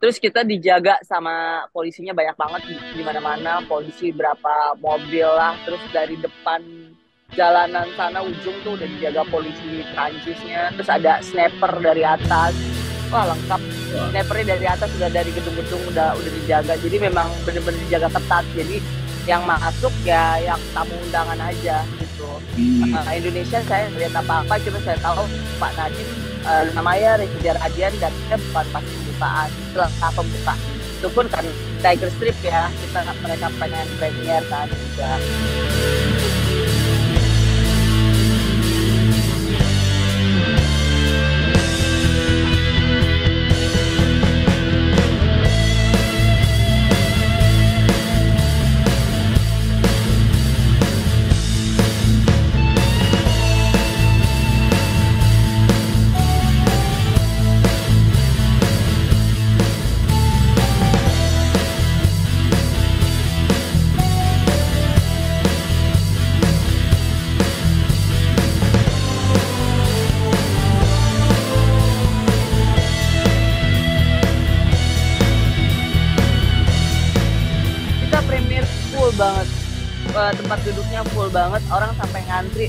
Terus kita dijaga sama polisinya banyak banget di mana-mana, polisi berapa mobil lah, terus dari depan jalanan sana ujung tuh udah dijaga polisi Prancisnya, terus ada sniper dari atas, wah lengkap. Snipernya dari atas, udah dari gedung-gedung udah dijaga, jadi memang bener-bener dijaga ketat. Jadi yang masuk ya yang tamu undangan aja gitu. Indonesia saya lihat apa-apa, cuma saya tahu Pak Nadiem, namanya Reza Radian, dan dia bukan pas pembukaan, setelah pembukaan itu pun kan Tiger Strip ya, mereka pengen premier kan juga. Kita premier full banget, tempat duduknya full banget, orang sampai ngantri.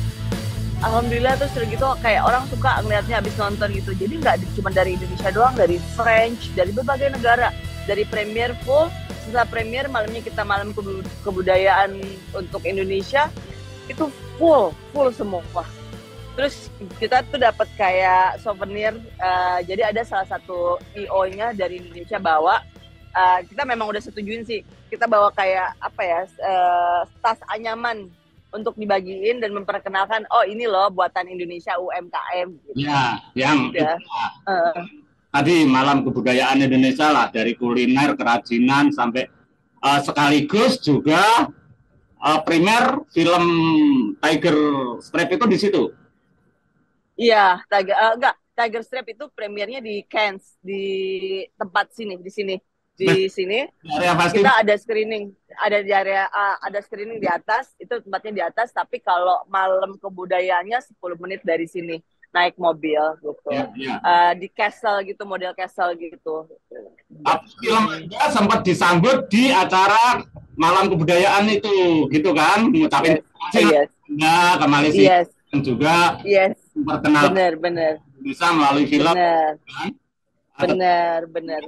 Alhamdulillah. Terus gitu kayak orang suka ngeliatnya habis nonton gitu. Jadi nggak cuma dari Indonesia doang, dari French, dari berbagai negara. Dari premier full, setelah premier malamnya kita malam kebudayaan untuk Indonesia, itu full semua. Terus kita tuh dapat kayak souvenir. Jadi ada salah satu IO-nya dari Indonesia bawa. Kita memang udah setujuin sih. Kita bawa kayak apa ya, tas anyaman untuk dibagiin dan memperkenalkan, oh ini loh buatan Indonesia UMKM. Gitu. Ya, yang Udah. tadi malam kebudayaan Indonesia lah, dari kuliner, kerajinan sampai sekaligus juga primer film Tiger Strip itu di situ. Iya, enggak, Tiger Strap itu premiernya di Cannes, di tempat sini, di sini. Di sini Area festival. kita ada screening di atas, itu tempatnya di atas, tapi kalau malam kebudayaannya 10 menit dari sini naik mobil gitu. Ya, ya. Di castle gitu, model castle gitu. Film juga sempat disambut di acara malam kebudayaan itu, gitu kan, mengucapkan Yes. terima kasih ke Malaysia. Yes. Dan juga Yes. memperkenalkan Benar. Indonesia melalui film. Benar. Kan? Benar.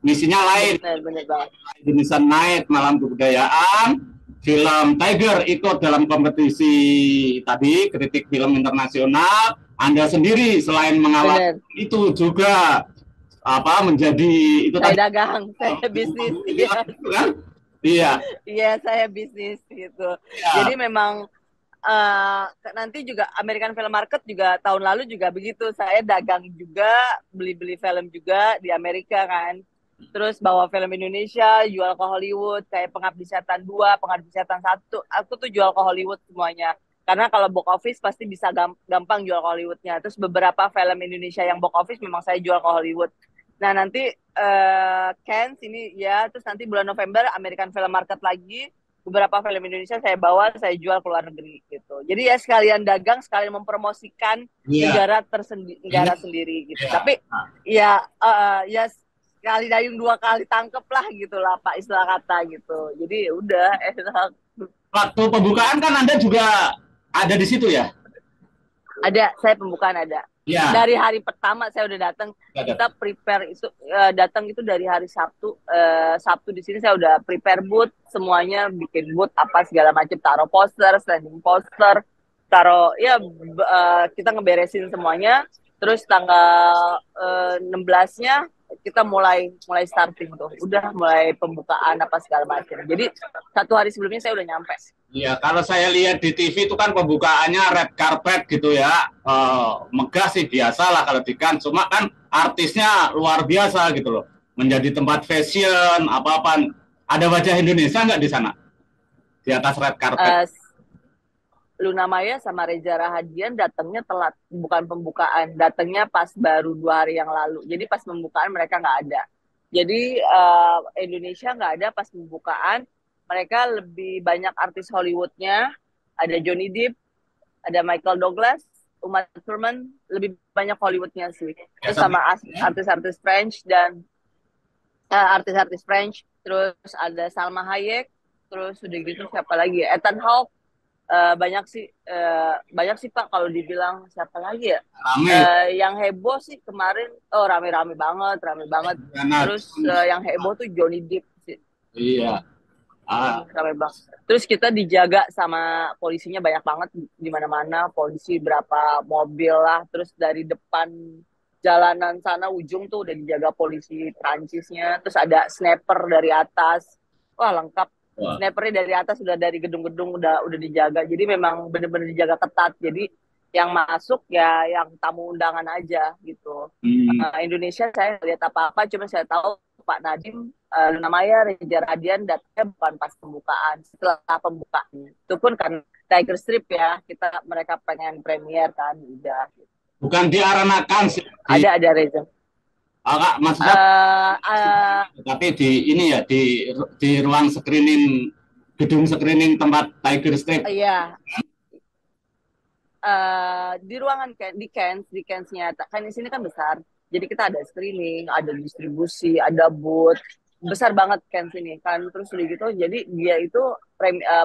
Misinya lain. Benar banget. Indonesia Night malam kebudayaan, film Tiger ikut dalam kompetisi tadi, kritik film internasional. Anda sendiri selain mengawal itu juga menjadi itu saya tadi, dagang, saya bisnis. Iya, saya bisnis gitu. Ya. Jadi memang nanti juga American Film Market juga tahun lalu juga begitu. Saya dagang juga, beli film juga di Amerika kan. Terus bawa film Indonesia, jual ke Hollywood, kayak Pengabdi Setan 2, Pengabdi Setan 1. Aku tuh jual ke Hollywood semuanya. Karena kalau box office pasti bisa gampang jual ke Hollywoodnya. Terus beberapa film Indonesia yang box office memang saya jual ke Hollywood. Nah nanti Cannes ini ya, terus nanti bulan November American Film Market lagi, beberapa film Indonesia saya bawa, saya jual ke luar negeri gitu. Jadi ya sekalian dagang, sekalian mempromosikan negara sendiri gitu. Tapi ya ya sekali dayung dua kali tangkep lah gitulah Pak, istilah kata gitu. Jadi udah Waktu pembukaan kan Anda juga ada di situ ya? Ada, saya pembukaan ada. Ya. Dari hari pertama saya udah datang. Kita prepare itu datang itu dari hari Sabtu. Sabtu di sini saya udah prepare booth semuanya, bikin booth apa segala macam, taruh poster, standing poster, taruh ya kita ngeberesin semuanya. Terus tanggal 16-nya kita mulai starting tuh. Udah mulai pembukaan apa segala macam. Jadi 1 hari sebelumnya saya udah nyampe. Iya, kalau saya lihat di TV itu kan pembukaannya red carpet gitu ya, megah sih, biasa lah kalau di Cannes. Cuma kan artisnya luar biasa gitu loh, menjadi tempat fashion apa-apa. Ada wajah Indonesia nggak di sana, di atas red carpet? Luna Maya sama Reza Rahadian datangnya telat, bukan pembukaan, datangnya pas baru 2 hari yang lalu. Jadi pas pembukaan mereka nggak ada. Jadi Indonesia nggak ada pas pembukaan. Mereka lebih banyak artis Hollywoodnya, ada Johnny Depp, ada Michael Douglas, Uma Thurman lebih banyak Hollywoodnya sih. Ya, Terus sama artis-artis French dan artis-artis French. Terus ada Salma Hayek. Terus udah gitu siapa lagi? Ethan Hawke. Banyak sih Pak kalau dibilang siapa lagi ya? rame. Yang heboh sih kemarin, oh rame-rame banget, rame banget. Karena Terus yang heboh tuh Johnny Depp sih. iya. Rame banget. Terus kita dijaga sama polisinya banyak banget di mana-mana, polisi berapa mobil lah, terus dari depan jalanan sana ujung tuh udah dijaga polisi Prancisnya, terus ada sniper dari atas. Wah, lengkap. Wah. Snipernya dari atas udah dari gedung-gedung udah dijaga. Jadi memang bener-bener dijaga ketat. Jadi yang masuk ya yang tamu undangan aja gitu. Indonesia saya nggak lihat apa-apa, cuma saya tahu Pak Nadiem, Luna Maya, Reza Radian datangnya bukan pas pembukaan, setelah pembukaan. Itu pun kan Tiger Strip ya, mereka pengen premier kan, udah. Bukan diarenakan sih. Ada Reza. Maksudnya, tapi di ini ya di ruang screening, gedung screening tempat Tiger Strip. Iya. Di ruangan di Cairns-nya kan di sini kan besar. Jadi kita ada screening, ada distribusi, ada booth. Besar banget Cairns ini kan. Terus udah gitu jadi dia itu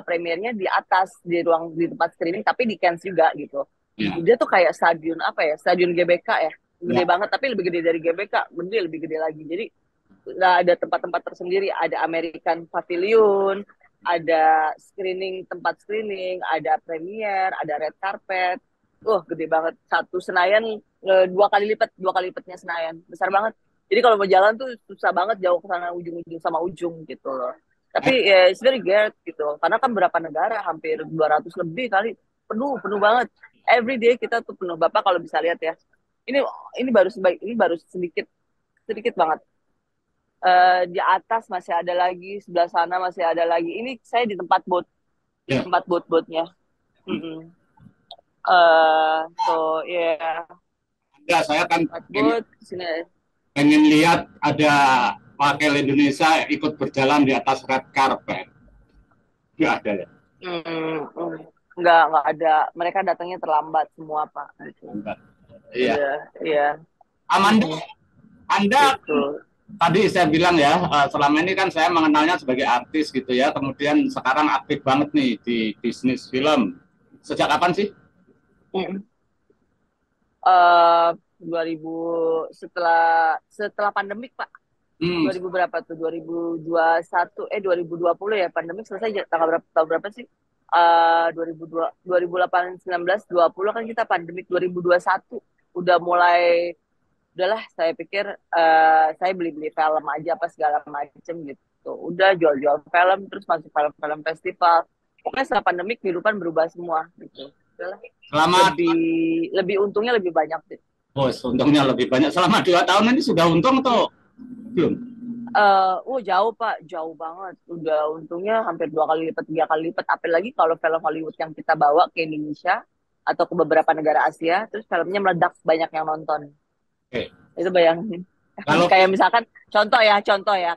premiernya di atas di tempat screening tapi di Cairns juga gitu. Ya. Dia tuh kayak stadion apa ya? Stadion GBK ya. Gede Ya. banget tapi lebih gede dari GBK, lebih gede lagi. Jadi ada tempat-tempat tersendiri, ada American Pavilion, ada tempat screening, ada premier, ada red carpet. Gede banget. Satu Senayan dua kali lipatnya Senayan. Besar banget. Jadi kalau mau jalan tuh susah banget jauh ke sana ujung-ujung sama ujung gitu loh. Tapi ya it's very great gitu. Karena kan berapa negara, hampir 200 lebih kali. Penuh banget. Every day kita tuh penuh. Bapak kalau bisa lihat ya. Ini baru sedikit banget. Di atas masih ada lagi, sebelah sana masih ada lagi. Ini saya di tempat tempat boat-boatnya. So yeah. Ya, saya kan sini. pengen lihat ada wakil Indonesia ikut berjalan di atas red carpet. Nggak ada ya? Nggak ada. Mereka datangnya terlambat semua Pak. Iya. Amanda, Anda gitu. Tadi saya bilang ya, selama ini kan saya mengenalnya sebagai artis gitu ya, kemudian sekarang aktif banget nih di bisnis film. Sejak kapan sih? 2000 setelah pandemik Pak. 2000 berapa tuh? 2020 ya, pandemik selesai tahun berapa sih? 2018, 19, 20 kan kita pandemik. 2021 udah mulai, udahlah saya pikir saya beli film aja apa segala macem gitu. Udah jual film, terus masuk film-film festival. Pokoknya setelah pandemik kehidupan berubah semua gitu. Udahlah. Lebih untungnya lebih banyak sih. Untungnya lebih banyak. Selama 2 tahun ini sudah untung atau belum? Jauh Pak, jauh banget. Udah untungnya hampir 2 kali lipat, 3 kali lipat. Apalagi kalau film Hollywood yang kita bawa ke Indonesia atau ke beberapa negara Asia, terus filmnya meledak, banyak yang nonton. Itu bayangin. Kayak misalkan contoh ya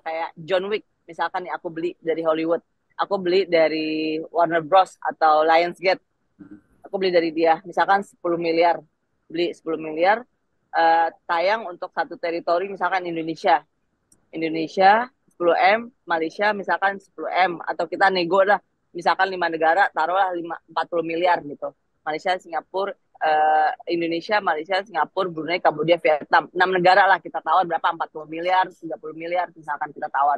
kayak John Wick misalkan nih, aku beli dari Hollywood, aku beli dari Warner Bros atau Lionsgate, aku beli dari dia misalkan 10 miliar, beli 10 miliar, tayang untuk satu teritori misalkan Indonesia 10M, Malaysia misalkan 10M, atau kita nego lah misalkan 5 negara taruhlah 40 miliar gitu, Malaysia, Singapura, Indonesia, Malaysia, Singapura, Brunei, Kamboja, Vietnam. 6 negara lah kita tawar berapa? 40 miliar, 30 miliar misalkan kita tawar.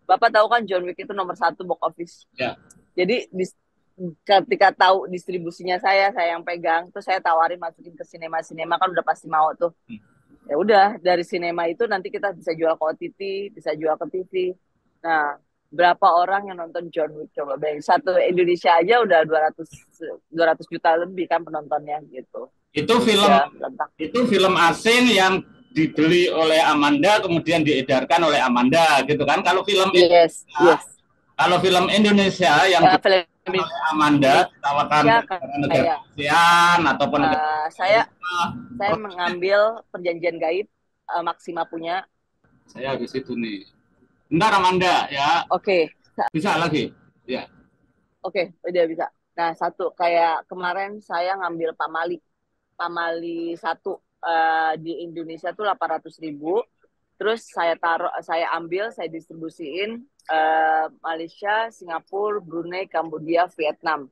Bapak tahu kan John Wick itu nomor 1 box office. Ya. Jadi ketika tahu distribusinya saya yang pegang, terus saya tawarin masukin ke sinema kan udah pasti mau tuh. Ya udah, dari sinema itu nanti kita bisa jual ke OTT, bisa jual ke TV. Nah, berapa orang yang nonton John Wick coba bayangin, satu Indonesia aja udah 200 juta lebih kan penontonnya gitu. Itu film asing yang dibeli oleh Amanda kemudian diedarkan oleh Amanda gitu kan. Kalau film kalau film Indonesia yang oleh Amanda tawarkan negara ASEAN ataupun saya mengambil perjanjian gaib, Maxima punya. Saya habis itu nih. Bentar Amanda ya. Oke. Bisa lagi? Ya. Oke, udah bisa. Nah, satu kayak kemarin saya ngambil Pak Malik. Pamali 1 di Indonesia tuh 800.000. Terus saya ambil, saya distribusiin Malaysia, Singapura, Brunei, Kambodia, Vietnam.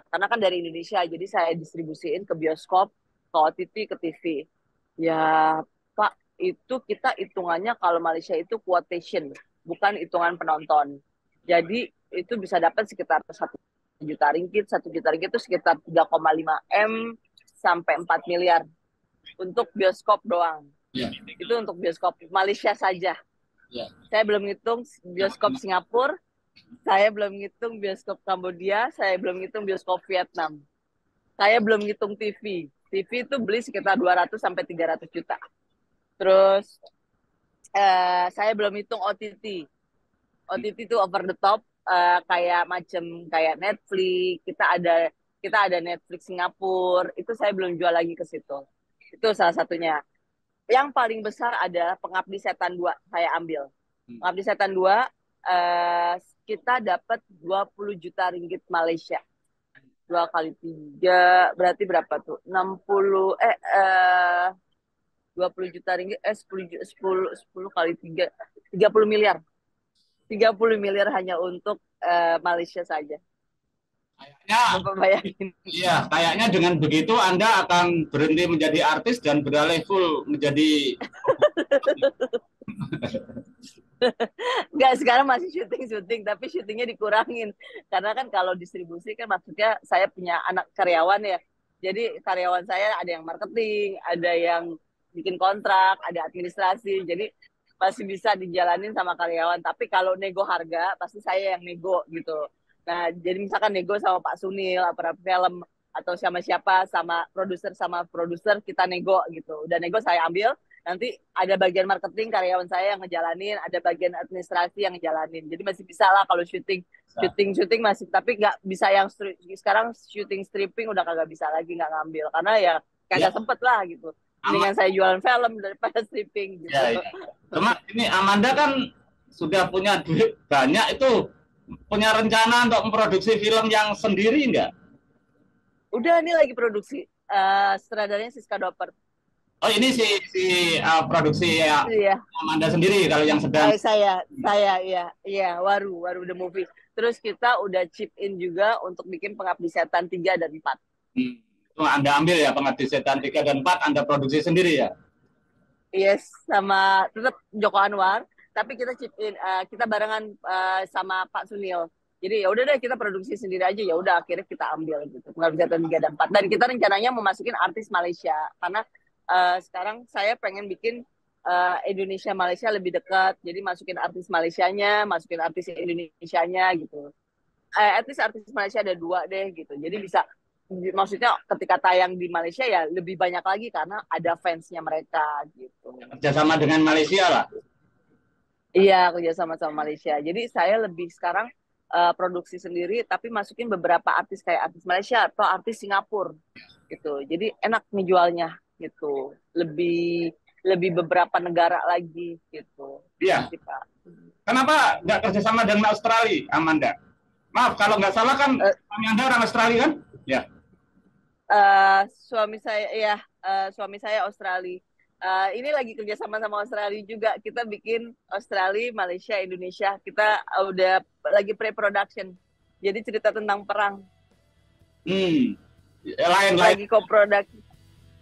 Karena kan dari Indonesia, jadi saya distribusiin ke bioskop, ke OTT, ke TV. Ya, Pak, itu kita hitungannya kalau Malaysia itu quotation, bukan hitungan penonton. Jadi itu bisa dapat sekitar 1 juta ringgit. 1 juta ringgit itu sekitar 3,5 M sampai 4 miliar untuk bioskop doang. Ya. Itu untuk bioskop Malaysia saja. Ya. Saya belum ngitung bioskop Singapura, saya belum ngitung bioskop Kambodia, saya belum ngitung bioskop Vietnam. Saya belum ngitung TV. TV itu beli sekitar 200 sampai 300 juta. Terus saya belum hitung OTT. OTT itu over the top, kayak Netflix. Kita ada Netflix Singapura. Itu saya belum jual lagi ke situ. Itu salah satunya. Yang paling besar adalah Pengabdi Setan 2 saya ambil. Pengabdi Setan 2 kita dapat 20 juta ringgit Malaysia. 2 kali 3 berarti berapa tuh? 20 juta ringgit 10 kali 3 30 miliar. 30 miliar hanya untuk Malaysia saja. Iya, kayaknya dengan begitu Anda akan berhenti menjadi artis dan beralih full menjadi. Enggak, sekarang masih syuting, tapi syutingnya dikurangin. Karena kan kalau distribusi kan maksudnya saya punya anak karyawan ya. Jadi karyawan saya ada yang marketing, ada yang bikin kontrak, ada administrasi. Jadi masih bisa dijalanin sama karyawan. Tapi kalau nego harga, pasti saya yang nego gitu. Nah, jadi misalkan nego sama Pak Sunil, apa film, atau sama siapa, sama produser kita nego gitu. Udah nego saya ambil, nanti ada bagian marketing karyawan saya yang ngejalanin, ada bagian administrasi yang ngejalanin. Jadi masih bisa lah kalau syuting masih, tapi nggak bisa yang sekarang syuting stripping udah kagak bisa lagi, nggak ngambil karena ya kagak sempet lah gitu. Dengan saya jualan film daripada stripping gitu. Ya. Cuma ini Amanda kan sudah punya duit banyak, itu punya rencana untuk memproduksi film yang sendiri nggak? Udah, ini lagi produksi. Sutradaranya Siska Doper. Oh, ini si produksi ya, iya. Amanda sendiri kalau yang sedang. Saya iya, Waru the movie. Terus kita udah chip in juga untuk bikin Pengabdi Setan 3 dan 4. Itu Anda ambil ya, Pengabdi Setan 3 dan 4 Anda produksi sendiri ya? Yes, sama tetap Joko Anwar. Tapi kita chip in, kita barengan sama Pak Sunil. Jadi ya udah deh kita produksi sendiri aja, ya udah akhirnya kita ambil gitu. Pengabdi Setan 3 dan 4. Dan kita rencananya memasukin artis Malaysia karena sekarang saya pengen bikin Indonesia Malaysia lebih dekat. Jadi masukin artis Malaysianya, masukin artis Indonesianya gitu. Artis Malaysia ada 2 deh gitu. Jadi bisa, maksudnya ketika tayang di Malaysia ya lebih banyak lagi karena ada fansnya mereka gitu. Kerjasama dengan Malaysia lah. Iya, kerjasama sama Malaysia. Jadi saya lebih sekarang produksi sendiri, tapi masukin beberapa artis kayak artis Malaysia atau artis Singapura gitu. Jadi enak ngejualnya gitu. Lebih beberapa negara lagi gitu. Iya. Kenapa nggak kerjasama dengan Australia, Amanda? Maaf kalau nggak salah kan suami Anda orang Australia kan? Ya. Suami saya Australia. Ini lagi kerjasama sama Australia juga. Kita bikin Australia, Malaysia, Indonesia. Kita udah lagi pre-production. Jadi cerita tentang perang. Lain lagi co-production.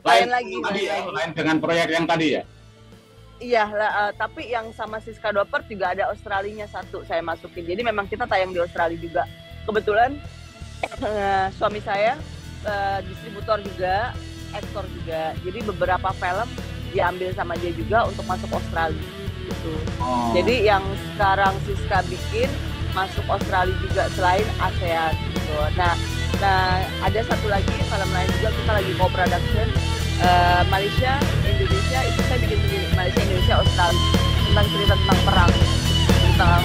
Lain dengan proyek yang tadi ya? Iya, tapi yang sama Siska Doper juga ada Australinya 1 saya masukin. Jadi memang kita tayang di Australia juga. Kebetulan suami saya distributor juga, aktor juga. Jadi beberapa film diambil sama dia juga untuk masuk Australia gitu. Jadi yang sekarang Siska bikin masuk Australia juga selain ASEAN gitu. Nah ada satu lagi film lain juga kita lagi co-production Malaysia, Indonesia, itu saya bikin sendiri. Malaysia, Indonesia, Australia, tentang cerita tentang perang, tentang